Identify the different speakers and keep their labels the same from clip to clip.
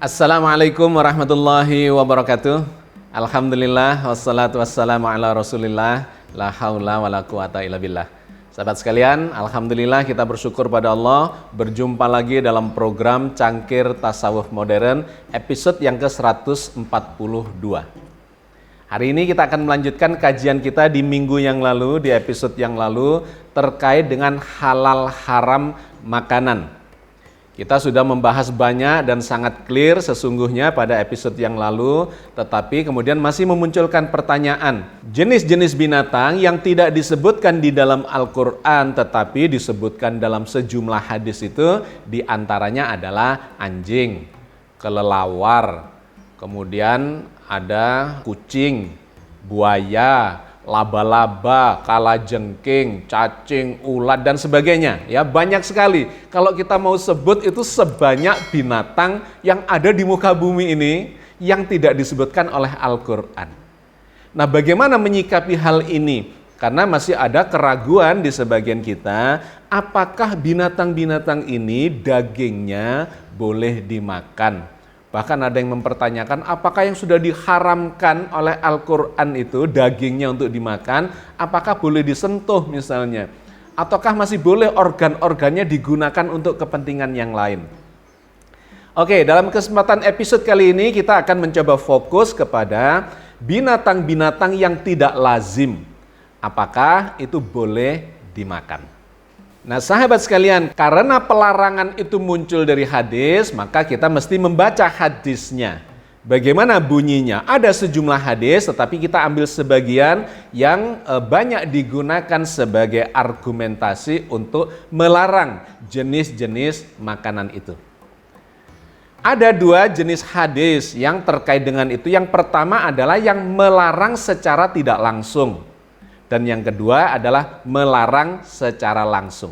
Speaker 1: Assalamualaikum warahmatullahi wabarakatuh. Alhamdulillah wassalatu wassalamu ala rasulillah. La haula wala quwata illa billah. Sahabat sekalian, alhamdulillah kita bersyukur pada Allah berjumpa lagi dalam program Cangkir Tasawuf Modern episode yang ke-142. Hari ini kita akan melanjutkan kajian kita di minggu yang lalu, di episode yang lalu terkait dengan halal haram makanan. Kita sudah membahas banyak dan sangat clear sesungguhnya pada episode yang lalu, tetapi kemudian masih memunculkan pertanyaan. Jenis-jenis binatang yang tidak disebutkan di dalam Al-Quran tetapi disebutkan dalam sejumlah hadis itu diantaranya adalah anjing, kelelawar, kemudian ada kucing, buaya, laba-laba, kalajengking, cacing, ulat dan sebagainya. Ya, banyak sekali. Kalau kita mau sebut itu sebanyak binatang yang ada di muka bumi ini yang tidak disebutkan oleh Al-Qur'an. Nah, bagaimana menyikapi hal ini? Karena masih ada keraguan di sebagian kita, apakah binatang-binatang ini dagingnya boleh dimakan? Bahkan ada yang mempertanyakan apakah yang sudah diharamkan oleh Al-Quran itu dagingnya untuk dimakan, apakah boleh disentuh misalnya? Ataukah masih boleh organ-organnya digunakan untuk kepentingan yang lain? Oke, dalam kesempatan episode kali ini kita akan mencoba fokus kepada binatang-binatang yang tidak lazim. Apakah itu boleh dimakan? Nah, sahabat sekalian, karena pelarangan itu muncul dari hadis, maka kita mesti membaca hadisnya. Bagaimana bunyinya? Ada sejumlah hadis, tetapi kita ambil sebagian yang banyak digunakan sebagai argumentasi untuk melarang jenis-jenis makanan itu. Ada dua jenis hadis yang terkait dengan itu. Yang pertama adalah yang melarang secara tidak langsung. Dan yang kedua adalah melarang secara langsung.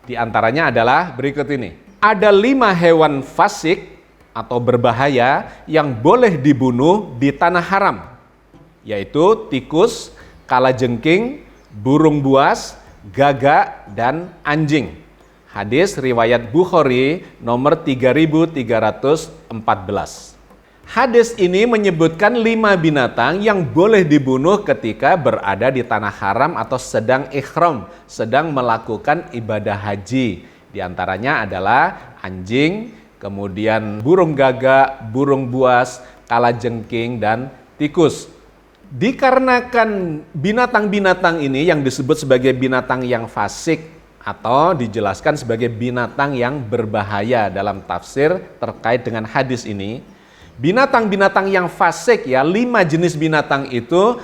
Speaker 1: Di antaranya adalah berikut ini. Ada 5 hewan fasik atau berbahaya yang boleh dibunuh di tanah haram. Yaitu tikus, kalajengking, burung buas, gagak, dan anjing. Hadis riwayat Bukhari nomor 3314. Hadis ini menyebutkan 5 binatang yang boleh dibunuh ketika berada di tanah haram atau sedang ihram, sedang melakukan ibadah haji. Di antaranya adalah anjing, kemudian burung gagak, burung buas, kalajengking, dan tikus. Dikarenakan binatang-binatang ini yang disebut sebagai binatang yang fasik atau dijelaskan sebagai binatang yang berbahaya dalam tafsir terkait dengan hadis ini, binatang-binatang yang fasik, ya 5 jenis binatang itu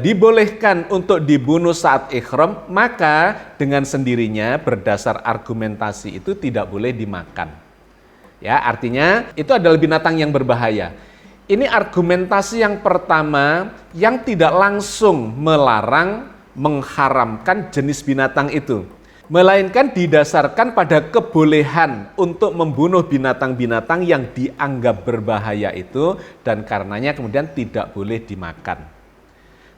Speaker 1: dibolehkan untuk dibunuh saat ihram, maka dengan sendirinya berdasar argumentasi itu tidak boleh dimakan. Ya, artinya itu adalah binatang yang berbahaya. Ini argumentasi yang pertama yang tidak langsung melarang, mengharamkan jenis binatang itu, melainkan didasarkan pada kebolehan untuk membunuh binatang-binatang yang dianggap berbahaya itu dan karenanya kemudian tidak boleh dimakan.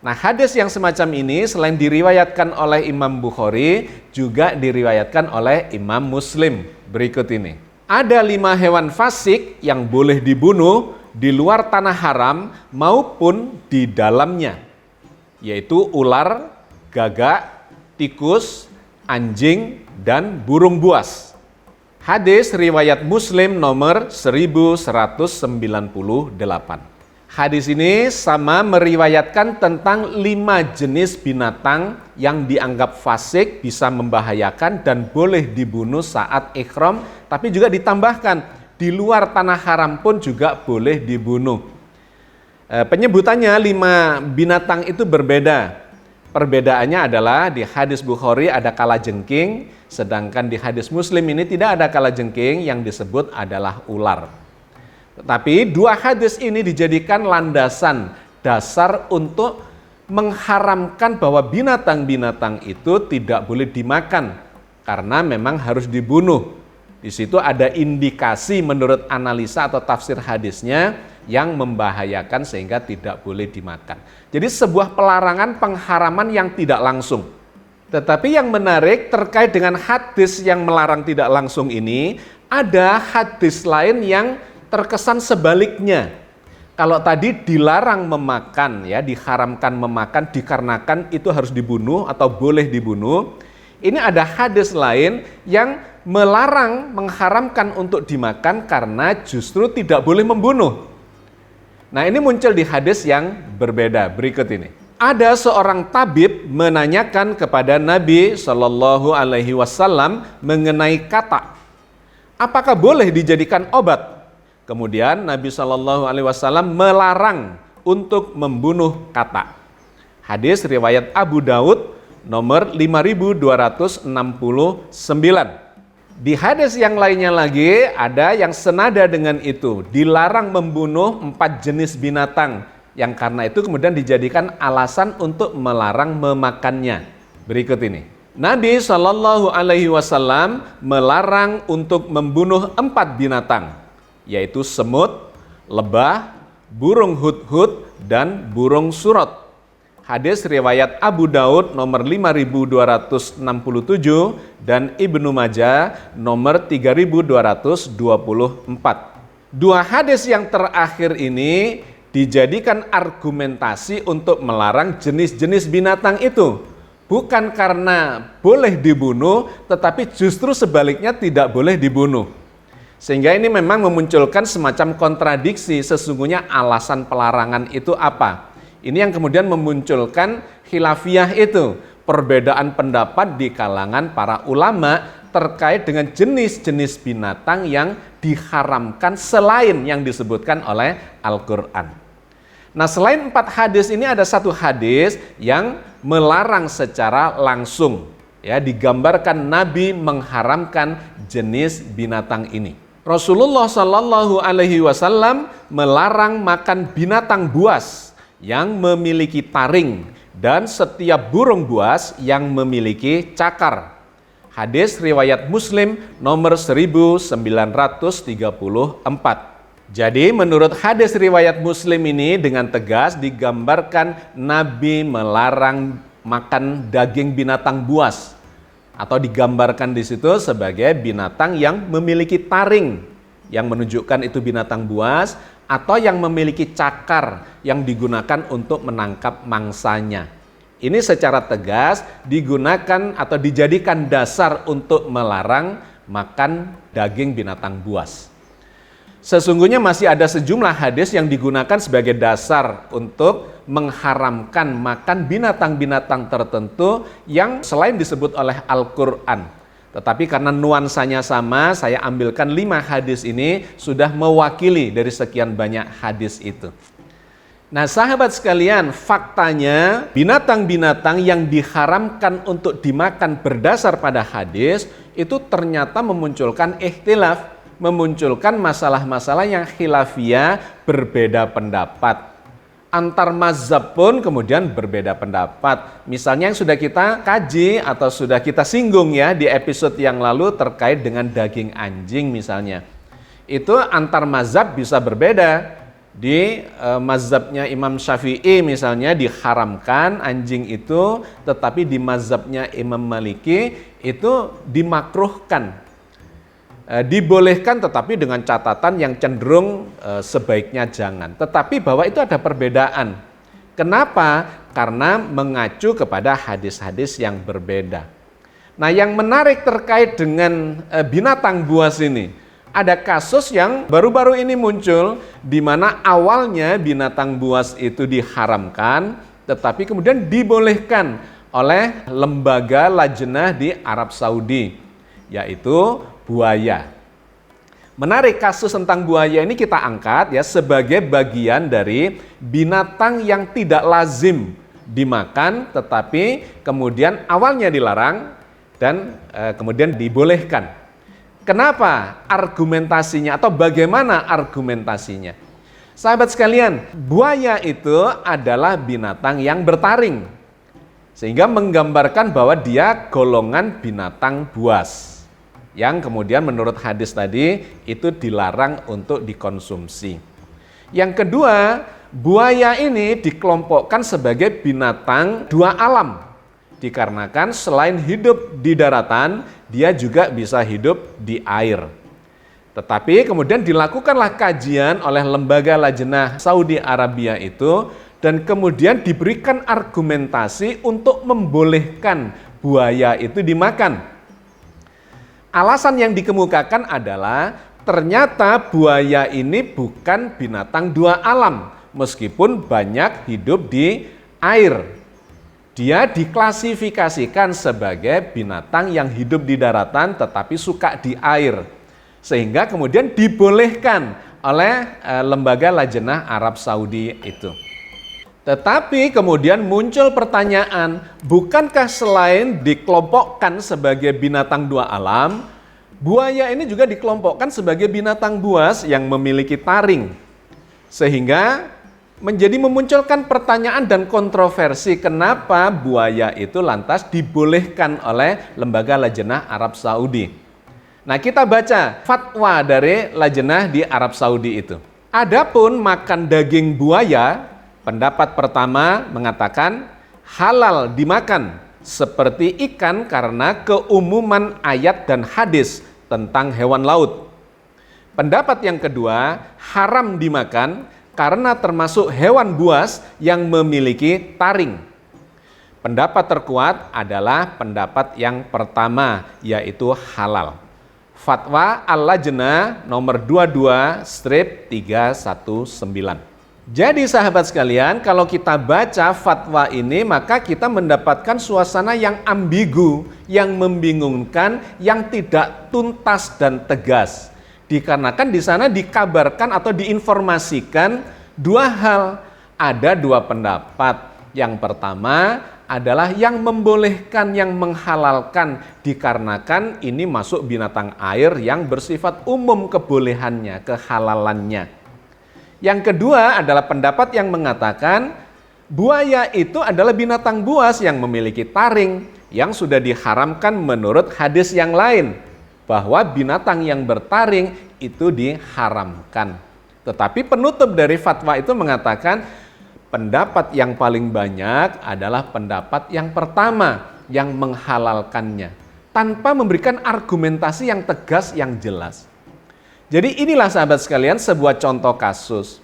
Speaker 1: Nah, hadis yang semacam ini selain diriwayatkan oleh Imam Bukhari juga diriwayatkan oleh Imam Muslim. Berikut ini. Ada 5 hewan fasik yang boleh dibunuh di luar tanah haram maupun di dalamnya, yaitu ular, gagak, tikus, anjing, dan burung buas. Hadis riwayat Muslim nomor 1198. Hadis ini sama meriwayatkan tentang 5 jenis binatang yang dianggap fasik, bisa membahayakan dan boleh dibunuh saat ihram, tapi juga ditambahkan di luar tanah haram pun juga boleh dibunuh. Penyebutannya 5 binatang itu berbeda. Perbedaannya adalah di hadis Bukhari ada kalajengking, sedangkan di hadis Muslim ini tidak ada kalajengking, yang disebut adalah ular. Tetapi 2 hadis ini dijadikan landasan dasar untuk mengharamkan bahwa binatang-binatang itu tidak boleh dimakan karena memang harus dibunuh. Di situ ada indikasi menurut analisa atau tafsir hadisnya yang membahayakan sehingga tidak boleh dimakan. Jadi sebuah pelarangan pengharaman yang tidak langsung. Tetapi yang menarik terkait dengan hadis yang melarang tidak langsung ini, ada hadis lain yang terkesan sebaliknya. Kalau tadi dilarang memakan, ya, diharamkan memakan dikarenakan itu harus dibunuh atau boleh dibunuh. Ini ada hadis lain yang melarang, mengharamkan untuk dimakan karena justru tidak boleh membunuh. Nah, ini muncul di hadis yang berbeda berikut ini. Ada seorang tabib menanyakan kepada Nabi Shallallahu Alaihi Wasallam mengenai kata, apakah boleh dijadikan obat? Kemudian Nabi Shallallahu Alaihi Wasallam melarang untuk membunuh kata. Hadis riwayat Abu Daud nomor 5269. Di hadis yang lainnya lagi ada yang senada dengan itu, dilarang membunuh 4 jenis binatang yang karena itu kemudian dijadikan alasan untuk melarang memakannya. Berikut ini. Nabi Shallallahu Alaihi Wasallam melarang untuk membunuh 4 binatang, yaitu semut, lebah, burung hudhud, dan burung surot. Hadis riwayat Abu Daud nomor 5267 dan Ibnu Majah nomor 3224. Dua hadis yang terakhir ini dijadikan argumentasi untuk melarang jenis-jenis binatang itu. Bukan karena boleh dibunuh, tetapi justru sebaliknya tidak boleh dibunuh. Sehingga ini memang memunculkan semacam kontradiksi, sesungguhnya alasan pelarangan itu apa? Ini yang kemudian memunculkan khilafiyah itu, perbedaan pendapat di kalangan para ulama terkait dengan jenis-jenis binatang yang diharamkan selain yang disebutkan oleh Al-Quran. Nah, selain 4 hadis ini ada satu hadis yang melarang secara langsung, ya, digambarkan Nabi mengharamkan jenis binatang ini. Rasulullah Shallallahu Alaihi Wasallam melarang makan binatang buas yang memiliki taring dan setiap burung buas yang memiliki cakar. Hadis riwayat Muslim nomor 1934. Jadi menurut hadis riwayat Muslim ini dengan tegas digambarkan Nabi melarang makan daging binatang buas, atau digambarkan di situ sebagai binatang yang memiliki taring yang menunjukkan itu binatang buas, atau yang memiliki cakar yang digunakan untuk menangkap mangsanya. Ini secara tegas digunakan atau dijadikan dasar untuk melarang makan daging binatang buas. Sesungguhnya masih ada sejumlah hadis yang digunakan sebagai dasar untuk mengharamkan makan binatang-binatang tertentu yang selain disebut oleh Al-Quran. Tetapi karena nuansanya sama, saya ambilkan 5 hadis ini sudah mewakili dari sekian banyak hadis itu. Nah, sahabat sekalian, faktanya binatang-binatang yang diharamkan untuk dimakan berdasar pada hadis itu ternyata memunculkan ikhtilaf, memunculkan masalah-masalah yang khilafiyah, berbeda pendapat. Antar mazhab pun kemudian berbeda pendapat. Misalnya yang sudah kita kaji atau sudah kita singgung ya di episode yang lalu terkait dengan daging anjing misalnya. Itu antar mazhab bisa berbeda. Di mazhabnya Imam Syafi'i misalnya diharamkan anjing itu, tetapi di mazhabnya Imam Maliki itu dimakruhkan. Dibolehkan tetapi dengan catatan yang cenderung sebaiknya jangan. Tetapi bahwa itu ada perbedaan. Kenapa? Karena mengacu kepada hadis-hadis yang berbeda. Nah, yang menarik terkait dengan binatang buas ini, ada kasus yang baru-baru ini muncul di mana awalnya binatang buas itu diharamkan, tetapi kemudian dibolehkan oleh lembaga lajnah di Arab Saudi, yaitu buaya. Menarik, kasus tentang buaya ini kita angkat ya sebagai bagian dari binatang yang tidak lazim dimakan, tetapi kemudian awalnya dilarang dan kemudian dibolehkan. Kenapa argumentasinya atau bagaimana argumentasinya? Sahabat sekalian, buaya itu adalah binatang yang bertaring, sehingga menggambarkan bahwa dia golongan binatang buas, yang kemudian menurut hadis tadi itu dilarang untuk dikonsumsi. Yang kedua, buaya ini dikelompokkan sebagai binatang 2 alam. Dikarenakan selain hidup di daratan, dia juga bisa hidup di air. Tetapi kemudian dilakukanlah kajian oleh lembaga lajnah Saudi Arabia itu, dan kemudian diberikan argumentasi untuk membolehkan buaya itu dimakan. Alasan yang dikemukakan adalah ternyata buaya ini bukan binatang dua alam, meskipun banyak hidup di air. Dia diklasifikasikan sebagai binatang yang hidup di daratan tetapi suka di air. Sehingga kemudian dibolehkan oleh lembaga lajnah Arab Saudi itu. Tetapi kemudian muncul pertanyaan, bukankah selain dikelompokkan sebagai binatang dua alam, buaya ini juga dikelompokkan sebagai binatang buas yang memiliki taring? Sehingga menjadi memunculkan pertanyaan dan kontroversi kenapa buaya itu lantas dibolehkan oleh lembaga lajnah Arab Saudi. Nah, kita baca fatwa dari lajnah di Arab Saudi itu. Adapun makan daging buaya, pendapat pertama mengatakan halal dimakan seperti ikan karena keumuman ayat dan hadis tentang hewan laut. Pendapat yang kedua, haram dimakan karena termasuk hewan buas yang memiliki taring. Pendapat terkuat adalah pendapat yang pertama, yaitu halal. Fatwa Al-Lajnah nomor 22/319. Jadi sahabat sekalian, kalau kita baca fatwa ini, maka kita mendapatkan suasana yang ambigu, yang membingungkan, yang tidak tuntas dan tegas. Dikarenakan di sana dikabarkan atau diinformasikan dua hal. Ada dua pendapat. Yang pertama adalah yang membolehkan, yang menghalalkan, dikarenakan ini masuk binatang air yang bersifat umum kebolehannya, kehalalannya. Yang kedua adalah pendapat yang mengatakan buaya itu adalah binatang buas yang memiliki taring, yang sudah diharamkan menurut hadis yang lain, bahwa binatang yang bertaring itu diharamkan. Tetapi penutup dari fatwa itu mengatakan pendapat yang paling banyak adalah pendapat yang pertama, yang menghalalkannya, tanpa memberikan argumentasi yang tegas, yang jelas. Jadi inilah sahabat sekalian sebuah contoh kasus.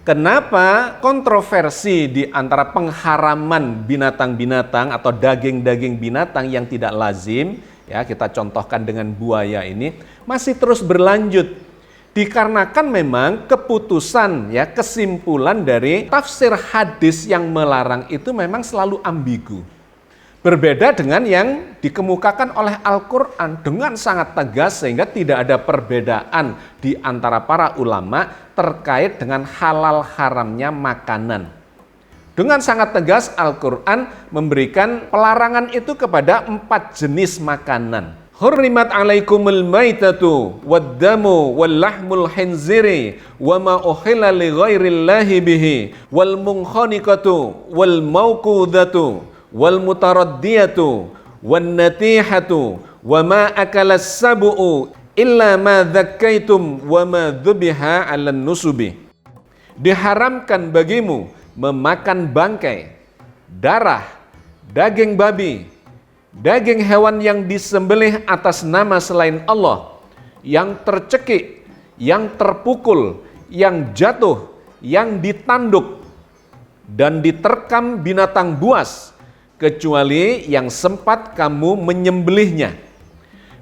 Speaker 1: Kenapa kontroversi di antara pengharaman binatang-binatang atau daging-daging binatang yang tidak lazim, ya kita contohkan dengan buaya ini, masih terus berlanjut. Dikarenakan memang keputusan, ya kesimpulan dari tafsir hadis yang melarang itu memang selalu ambigu. Berbeda dengan yang dikemukakan oleh Al-Quran dengan sangat tegas, sehingga tidak ada perbedaan di antara para ulama terkait dengan halal haramnya makanan. Dengan sangat tegas Al-Quran memberikan pelarangan itu kepada 4 jenis makanan. Hurrimat alaikumul maitatu waddamu wal lahmul khinziri wa ma uhilla li ghairillahi bihi wal munkhaniqatu wal mauqudatu wal mutaraddiyatu wan natihatu wa ma akalas sab'u illa ma dzakkaitum wa ma dzubiha 'alan nusubi. Diharamkan bagimu memakan bangkai, darah, daging babi, daging hewan yang disembelih atas nama selain Allah, yang tercekik, yang terpukul, yang jatuh, yang ditanduk, dan diterkam binatang buas, kecuali yang sempat kamu menyembelihnya.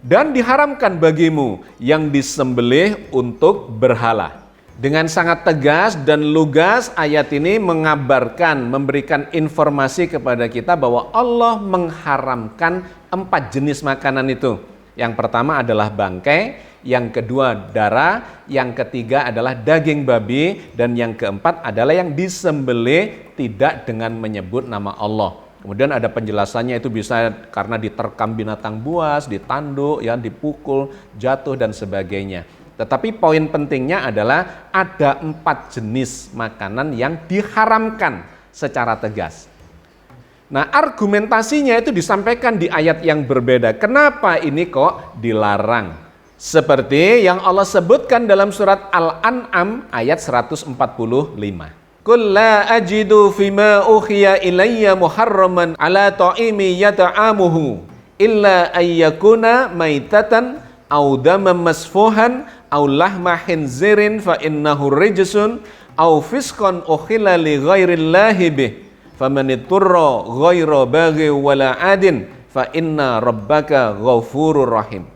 Speaker 1: Dan diharamkan bagimu yang disembelih untuk berhala. Dengan sangat tegas dan lugas ayat ini mengabarkan, memberikan informasi kepada kita bahwa Allah mengharamkan 4 jenis makanan itu. Yang pertama adalah bangkai, yang kedua darah, yang ketiga adalah daging babi, dan yang keempat adalah yang disembelih tidak dengan menyebut nama Allah. Kemudian ada penjelasannya, itu bisa karena diterkam binatang buas, ditanduk, ya, dipukul, jatuh dan sebagainya. Tetapi poin pentingnya adalah ada 4 jenis makanan yang diharamkan secara tegas. Nah, argumentasinya itu disampaikan di ayat yang berbeda. Kenapa ini kok dilarang? Seperti yang Allah sebutkan dalam surat Al-An'am ayat 145. Qul la ajidu fima ukhiya ilayya muharraman ala ta'imi yata'amuhu illa ayyakuna maitatan au damam masfuhan au lahma khinzirin fa innahu rijsun au fisqan ukhilla li ghairillahi bih faman iturra ghaira baghi wala adin fa inna rabbaka ghafurur rahim.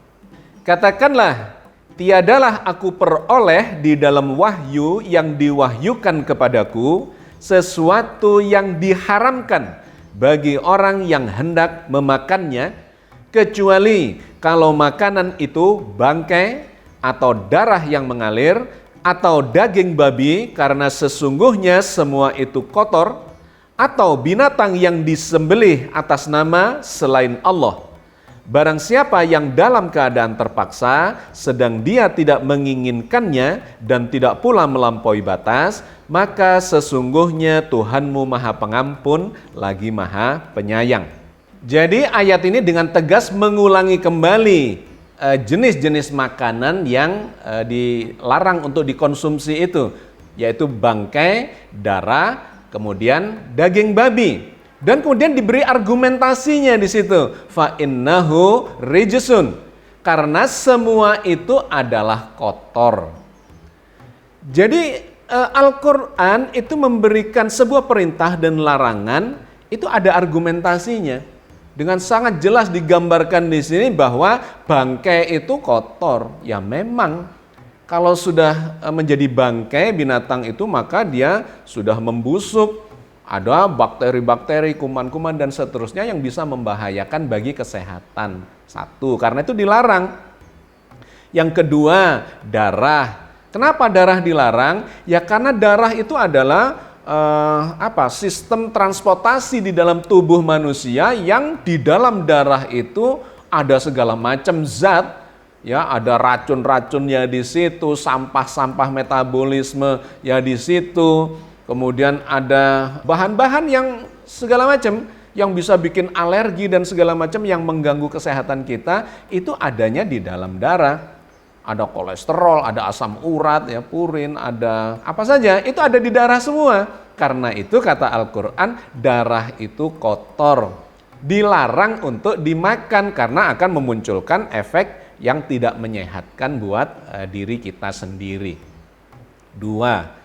Speaker 1: Katakanlah, tiadalah aku peroleh di dalam wahyu yang diwahyukan kepadaku sesuatu yang diharamkan bagi orang yang hendak memakannya, kecuali kalau makanan itu bangkai atau darah yang mengalir atau daging babi, karena sesungguhnya semua itu kotor, atau binatang yang disembelih atas nama selain Allah. Barang siapa yang dalam keadaan terpaksa, sedang dia tidak menginginkannya dan tidak pula melampaui batas, maka sesungguhnya Tuhanmu Maha Pengampun lagi Maha Penyayang. Jadi ayat ini dengan tegas mengulangi kembali jenis-jenis makanan yang dilarang untuk dikonsumsi itu, yaitu bangkai, darah, kemudian daging babi. Dan kemudian diberi argumentasinya di situ, fa innahu rijsun, karena semua itu adalah kotor. Jadi Al-Qur'an itu memberikan sebuah perintah dan larangan, itu ada argumentasinya. Dengan sangat jelas digambarkan di sini bahwa bangkai itu kotor. Ya memang kalau sudah menjadi bangkai binatang itu, maka dia sudah membusuk. Ada bakteri-bakteri, kuman-kuman dan seterusnya yang bisa membahayakan bagi kesehatan. Satu, karena itu dilarang. Yang kedua, darah. Kenapa darah dilarang? Ya karena darah itu adalah sistem transportasi di dalam tubuh manusia, yang di dalam darah itu ada segala macam zat. Ya, ada racun-racunnya di situ, sampah-sampah metabolisme ya di situ. Kemudian ada bahan-bahan yang segala macam yang bisa bikin alergi dan segala macam yang mengganggu kesehatan kita, itu adanya di dalam darah. Ada kolesterol, ada asam urat, ya purin, ada apa saja, itu ada di darah semua. Karena itu kata Al-Qur'an, darah itu kotor. Dilarang untuk dimakan karena akan memunculkan efek yang tidak menyehatkan buat diri kita sendiri. Dua.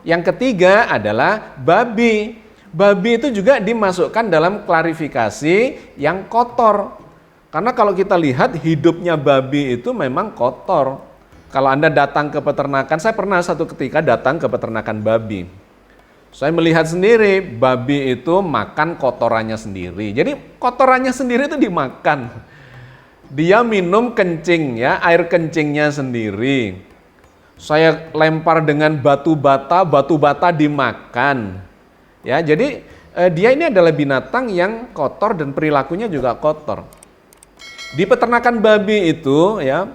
Speaker 1: Yang ketiga adalah babi. Babi itu juga dimasukkan dalam klarifikasi yang kotor. Karena kalau kita lihat hidupnya babi itu memang kotor. Kalau Anda datang ke peternakan, saya pernah satu ketika datang ke peternakan babi. Saya melihat sendiri babi itu makan kotorannya sendiri. Jadi kotorannya sendiri itu dimakan. Dia minum kencing ya, air kencingnya sendiri. Saya lempar dengan batu bata dimakan. Ya, jadi dia ini adalah binatang yang kotor dan perilakunya juga kotor. Di peternakan babi itu ya,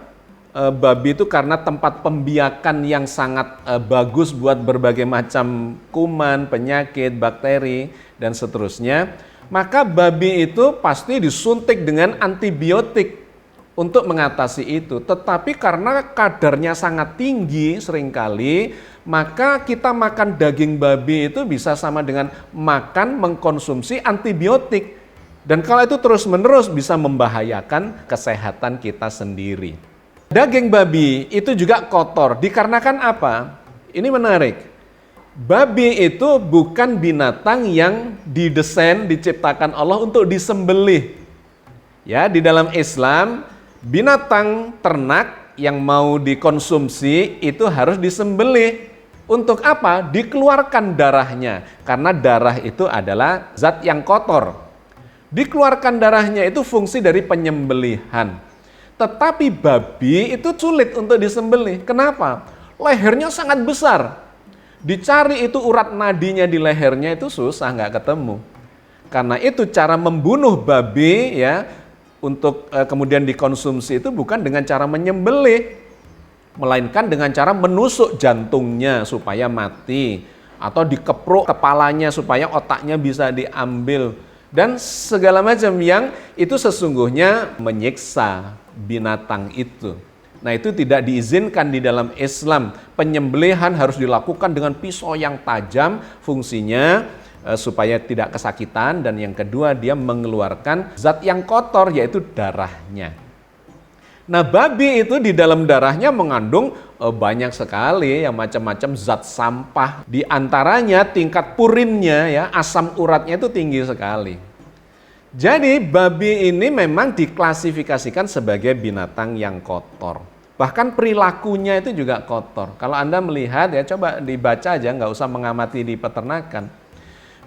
Speaker 1: babi itu karena tempat pembiakan yang sangat bagus buat berbagai macam kuman, penyakit, bakteri dan seterusnya, maka babi itu pasti disuntik dengan antibiotik untuk mengatasi itu. Tetapi karena kadarnya sangat tinggi seringkali, maka kita makan daging babi itu bisa sama dengan mengkonsumsi antibiotik. Dan kalau itu terus-menerus bisa membahayakan kesehatan kita sendiri. Daging babi itu juga kotor, dikarenakan apa? Ini menarik. Babi itu bukan binatang yang didesain, diciptakan Allah untuk disembelih. Ya, di dalam Islam, binatang ternak yang mau dikonsumsi itu harus disembelih. Untuk apa? Dikeluarkan darahnya. Karena darah itu adalah zat yang kotor. Dikeluarkan darahnya itu fungsi dari penyembelihan. Tetapi babi itu sulit untuk disembelih. Kenapa? Lehernya sangat besar. Dicari itu urat nadinya di lehernya itu susah, nggak ketemu. Karena itu cara membunuh babi ya, untuk kemudian dikonsumsi itu bukan dengan cara menyembelih, melainkan dengan cara menusuk jantungnya supaya mati, atau dikepruk kepalanya supaya otaknya bisa diambil, dan segala macam yang itu sesungguhnya menyiksa binatang itu. Nah, itu tidak diizinkan di dalam Islam. Penyembelihan harus dilakukan dengan pisau yang tajam, fungsinya supaya tidak kesakitan, dan yang kedua dia mengeluarkan zat yang kotor yaitu darahnya. Nah, babi itu di dalam darahnya mengandung banyak sekali yang macam-macam zat sampah. Di antaranya tingkat purinnya ya, asam uratnya itu tinggi sekali. Jadi babi ini memang diklasifikasikan sebagai binatang yang kotor. Bahkan perilakunya itu juga kotor. Kalau Anda melihat ya, coba dibaca aja, nggak usah mengamati di peternakan.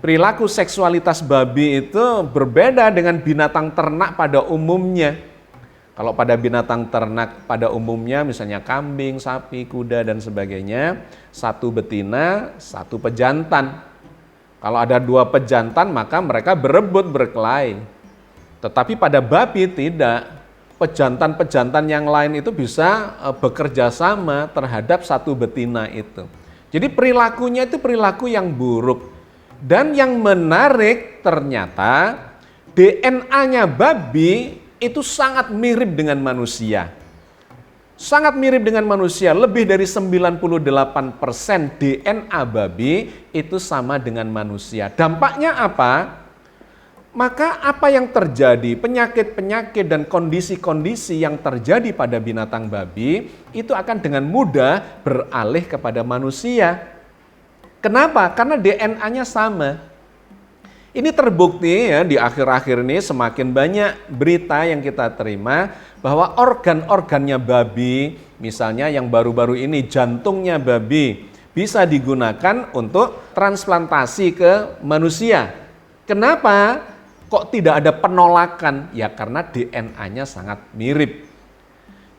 Speaker 1: Perilaku seksualitas babi itu berbeda dengan binatang ternak pada umumnya. Kalau pada binatang ternak pada umumnya misalnya kambing, sapi, kuda dan sebagainya, satu betina, satu pejantan. Kalau ada dua pejantan maka mereka berebut berkelahi. Tetapi pada babi tidak. Pejantan-pejantan yang lain itu bisa bekerja sama terhadap satu betina itu. Jadi perilakunya itu perilaku yang buruk. Dan yang menarik ternyata DNA-nya babi itu sangat mirip dengan manusia. Sangat mirip dengan manusia, lebih dari 98% DNA babi itu sama dengan manusia. Dampaknya apa? Maka apa yang terjadi, penyakit-penyakit dan kondisi-kondisi yang terjadi pada binatang babi itu akan dengan mudah beralih kepada manusia. Kenapa? Karena DNA-nya sama. Ini terbukti ya di akhir-akhir ini semakin banyak berita yang kita terima bahwa organ-organnya babi, misalnya yang baru-baru ini jantungnya babi, bisa digunakan untuk transplantasi ke manusia. Kenapa? Kok tidak ada penolakan? Ya karena DNA-nya sangat mirip.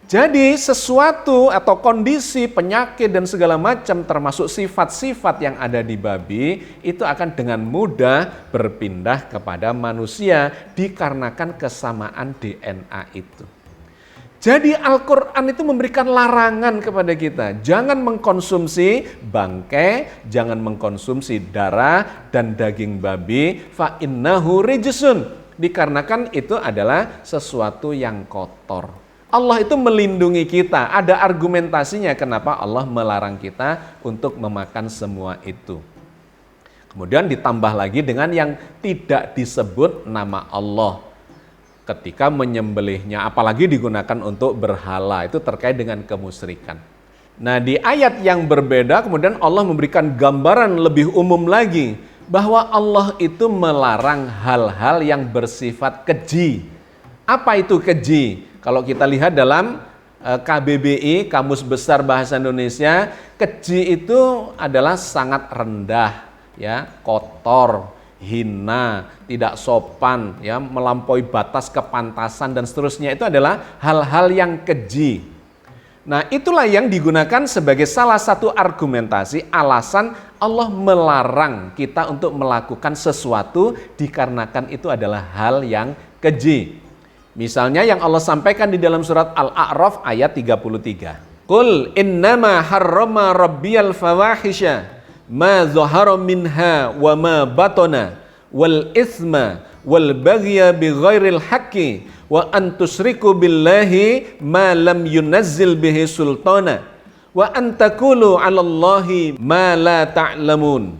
Speaker 1: Jadi sesuatu atau kondisi penyakit dan segala macam termasuk sifat-sifat yang ada di babi itu akan dengan mudah berpindah kepada manusia dikarenakan kesamaan DNA itu. Jadi Al-Quran itu memberikan larangan kepada kita. Jangan mengkonsumsi bangkai, jangan mengkonsumsi darah dan daging babi. Fa innahu rijsun. Dikarenakan itu adalah sesuatu yang kotor. Allah itu melindungi kita. Ada argumentasinya kenapa Allah melarang kita untuk memakan semua itu. Kemudian ditambah lagi dengan yang tidak disebut nama Allah ketika menyembelihnya, apalagi digunakan untuk berhala, itu terkait dengan kemusyrikan. Nah, di ayat yang berbeda kemudian Allah memberikan gambaran lebih umum lagi bahwa Allah itu melarang hal-hal yang bersifat keji. Apa itu keji? Kalau kita lihat dalam KBBI, Kamus Besar Bahasa Indonesia, keji itu adalah sangat rendah, ya, kotor, hina, tidak sopan, ya, melampaui batas kepantasan dan seterusnya. Itu adalah hal-hal yang keji. Nah, itulah yang digunakan sebagai salah satu argumentasi alasan Allah melarang kita untuk melakukan sesuatu dikarenakan itu adalah hal yang keji. Misalnya yang Allah sampaikan di dalam surat Al-A'raf ayat 33. Qul innama harrama rabbiyal fawahisha ma zahara minha wa ma batana wal isma wal baghya bighairil haqqi wa an tusyriku billahi ma lam yunazzil bihi sultana wa an taqulu 'alallahi ma la ta'lamun.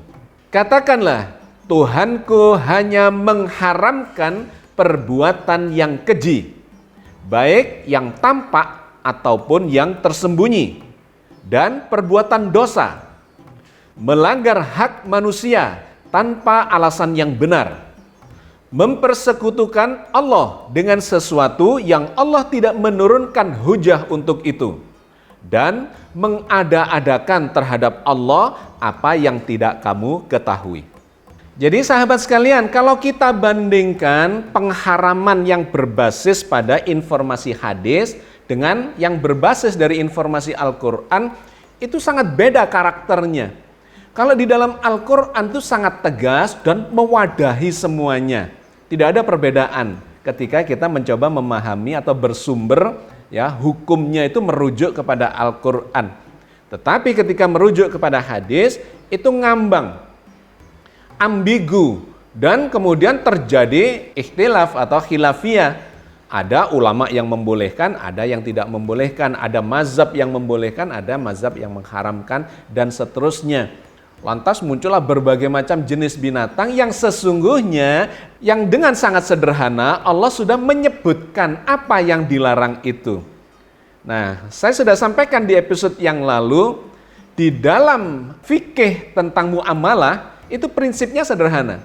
Speaker 1: Katakanlah, Tuhanku hanya mengharamkan perbuatan yang keji, baik yang tampak ataupun yang tersembunyi, dan perbuatan dosa, melanggar hak manusia tanpa alasan yang benar, mempersekutukan Allah dengan sesuatu yang Allah tidak menurunkan hujah untuk itu, dan mengada-adakan terhadap Allah apa yang tidak kamu ketahui. Jadi sahabat sekalian, kalau kita bandingkan pengharaman yang berbasis pada informasi hadis dengan yang berbasis dari informasi Al-Quran, itu sangat beda karakternya. Kalau di dalam Al-Quran itu sangat tegas dan mewadahi semuanya. Tidak ada perbedaan ketika kita mencoba memahami atau bersumber, ya, hukumnya itu merujuk kepada Al-Quran. Tetapi ketika merujuk kepada hadis, itu ngambang, ambigu, dan kemudian terjadi ikhtilaf atau khilafiyah. Ada ulama yang membolehkan, ada yang tidak membolehkan, ada mazhab yang membolehkan, ada mazhab yang mengharamkan, dan seterusnya. Lantas muncullah berbagai macam jenis binatang yang sesungguhnya yang dengan sangat sederhana Allah sudah menyebutkan apa yang dilarang itu. Nah, saya sudah sampaikan di episode yang lalu, di dalam fikih tentang muamalah, itu prinsipnya sederhana.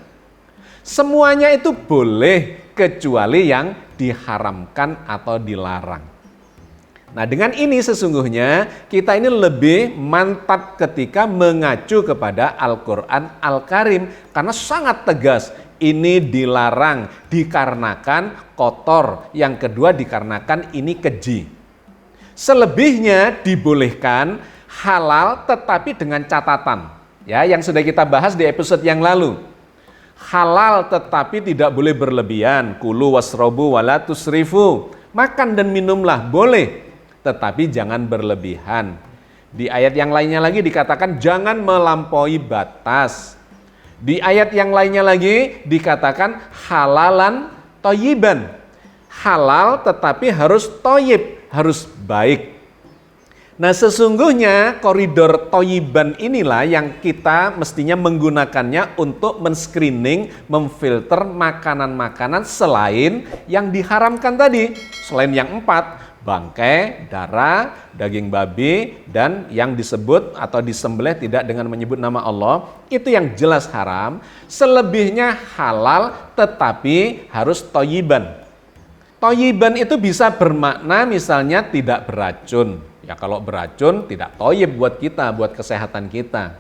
Speaker 1: Semuanya itu boleh kecuali yang diharamkan atau dilarang. Nah, dengan ini sesungguhnya kita ini lebih mantap ketika mengacu kepada Al-Quran Al-Karim. Karena sangat tegas, ini dilarang dikarenakan kotor. Yang kedua dikarenakan ini keji. Selebihnya dibolehkan halal tetapi dengan catatan. Ya, yang sudah kita bahas di episode yang lalu. Halal tetapi tidak boleh berlebihan. Kulu wasrobu wala tusrifu. Makan dan minumlah boleh, tetapi jangan berlebihan. Di ayat yang lainnya lagi dikatakan jangan melampaui batas. Di ayat yang lainnya lagi dikatakan halalan thayyiban. Halal tetapi harus thayyib, harus baik. Nah, sesungguhnya koridor thayyiban inilah yang kita mestinya menggunakannya untuk men-screening, memfilter makanan-makanan selain yang diharamkan tadi. Selain yang 4, bangkai, darah, daging babi, dan yang disebut atau disembelih tidak dengan menyebut nama Allah, itu yang jelas haram. Selebihnya halal tetapi harus thayyiban. Thayyiban itu bisa bermakna misalnya tidak beracun. Ya kalau beracun tidak thayyib buat kita, buat kesehatan kita.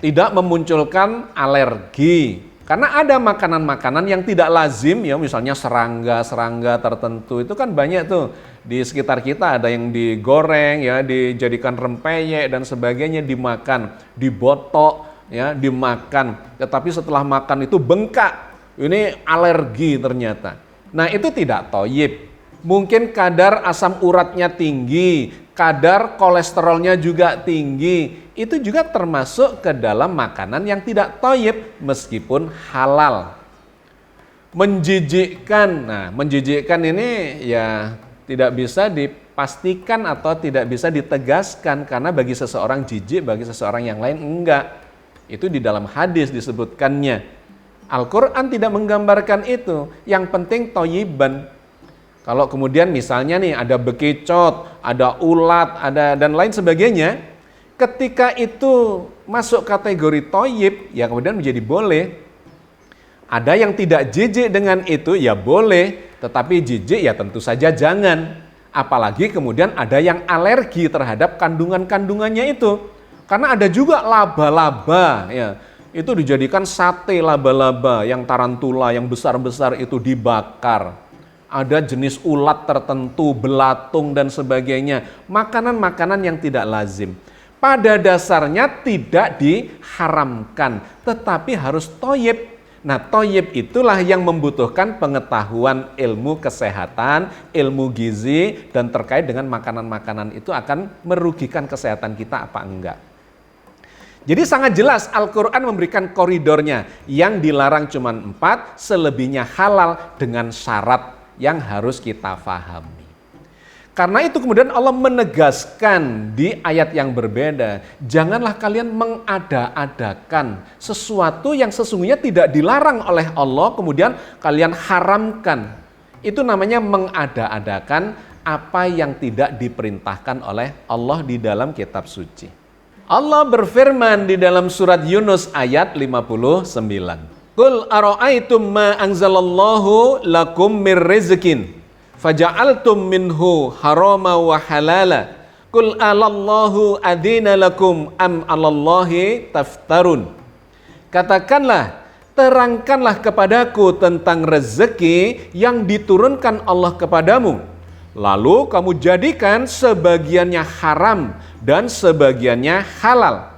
Speaker 1: Tidak memunculkan alergi. Karena ada makanan-makanan yang tidak lazim, ya misalnya serangga tertentu, itu kan banyak tuh di sekitar kita, ada yang digoreng, ya dijadikan rempeyek dan sebagainya, dimakan, dibotok, ya dimakan. Tetapi setelah makan itu bengkak, ini alergi ternyata. Nah itu tidak thayyib. Mungkin kadar asam uratnya tinggi, kadar kolesterolnya juga tinggi, itu juga termasuk ke dalam makanan yang tidak thayyib meskipun halal. Menjijikkan, nah menjijikkan ini ya tidak bisa dipastikan atau tidak bisa ditegaskan karena bagi seseorang jijik, bagi seseorang yang lain enggak. Itu di dalam hadis disebutkannya. Al-Quran tidak menggambarkan itu, yang penting thayyiban. Kalau kemudian misalnya nih ada bekicot, ada ulat, ada dan lain sebagainya, ketika itu masuk kategori thayyib, ya kemudian menjadi boleh. Ada yang tidak jijik dengan itu, ya boleh, tetapi jijik ya tentu saja jangan. Apalagi kemudian ada yang alergi terhadap kandungan-kandungannya itu. Karena ada juga laba-laba, ya itu dijadikan sate laba-laba, yang tarantula, yang besar-besar itu dibakar. Ada jenis ulat tertentu, belatung dan sebagainya. Makanan-makanan yang tidak lazim. Pada dasarnya tidak diharamkan, tetapi harus thayyib. Nah, thayyib itulah yang membutuhkan pengetahuan ilmu kesehatan, ilmu gizi, dan terkait dengan makanan-makanan itu akan merugikan kesehatan kita apa enggak. Jadi sangat jelas Al-Quran memberikan koridornya. Yang dilarang cuma 4, selebihnya halal dengan syarat yang harus kita fahami. Karena itu kemudian Allah menegaskan di ayat yang berbeda, janganlah kalian mengada-adakan sesuatu yang sesungguhnya tidak dilarang oleh Allah, kemudian kalian haramkan. Itu namanya mengada-adakan apa yang tidak diperintahkan oleh Allah di dalam kitab suci. Allah berfirman di dalam surat Yunus ayat 59. Qul ara'aitum ma anzalallahu lakum mir rizqin faja'altum minhu harama wa halala qul alallahu adina lakum am 'alallahi taftarun. Katakanlah, terangkanlah kepadaku tentang rezeki yang diturunkan Allah kepadamu, lalu kamu jadikan sebagiannya haram dan sebagiannya halal.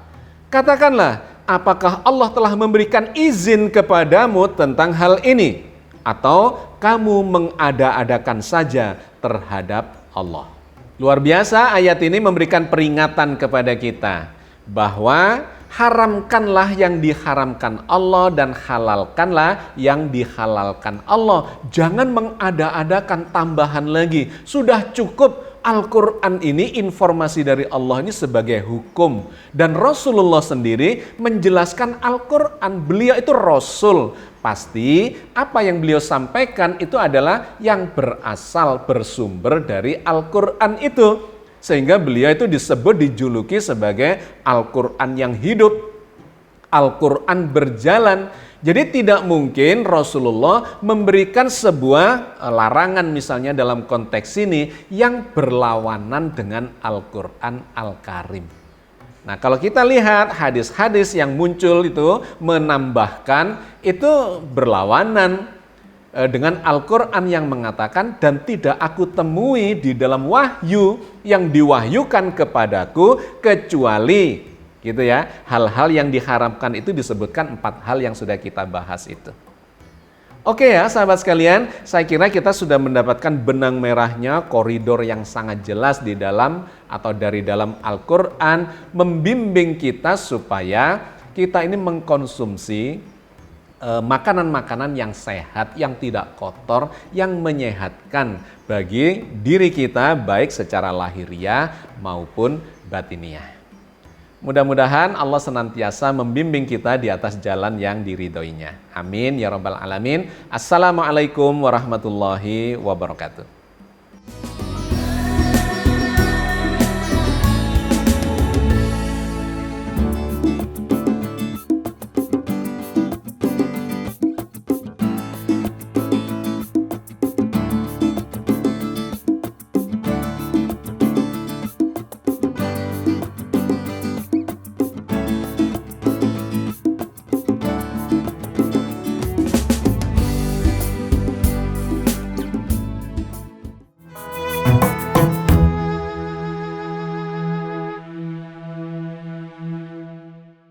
Speaker 1: Katakanlah, apakah Allah telah memberikan izin kepadamu tentang hal ini? Atau kamu mengada-adakan saja terhadap Allah? Luar biasa, ayat ini memberikan peringatan kepada kita bahwa haramkanlah yang diharamkan Allah dan halalkanlah yang dihalalkan Allah. Jangan mengada-adakan tambahan lagi. Sudah cukup Al-Quran ini, informasi dari Allah ini sebagai hukum. Dan Rasulullah sendiri menjelaskan Al-Quran. Beliau itu Rasul. Pasti apa yang beliau sampaikan itu adalah yang berasal, bersumber dari Al-Quran itu. Sehingga beliau itu dijuluki sebagai Al-Quran yang hidup, Al-Quran berjalan. Jadi tidak mungkin Rasulullah memberikan sebuah larangan misalnya dalam konteks ini yang berlawanan dengan Al-Quran Al-Karim. Nah, kalau kita lihat hadis-hadis yang muncul itu menambahkan itu berlawanan dengan Al-Quran yang mengatakan, dan tidak aku temui di dalam wahyu yang diwahyukan kepadaku kecuali gitu ya, hal-hal yang diharamkan itu disebutkan 4 hal yang sudah kita bahas itu. Oke ya sahabat sekalian, saya kira kita sudah mendapatkan benang merahnya, koridor yang sangat jelas di dalam atau dari dalam Al-Quran membimbing kita supaya kita ini mengkonsumsi makanan-makanan yang sehat, yang tidak kotor, yang menyehatkan bagi diri kita baik secara lahiriah maupun batiniah. Mudah-mudahan Allah senantiasa membimbing kita di atas jalan yang diridhoinya. Amin ya rabbal alamin. Assalamualaikum warahmatullahi wabarakatuh.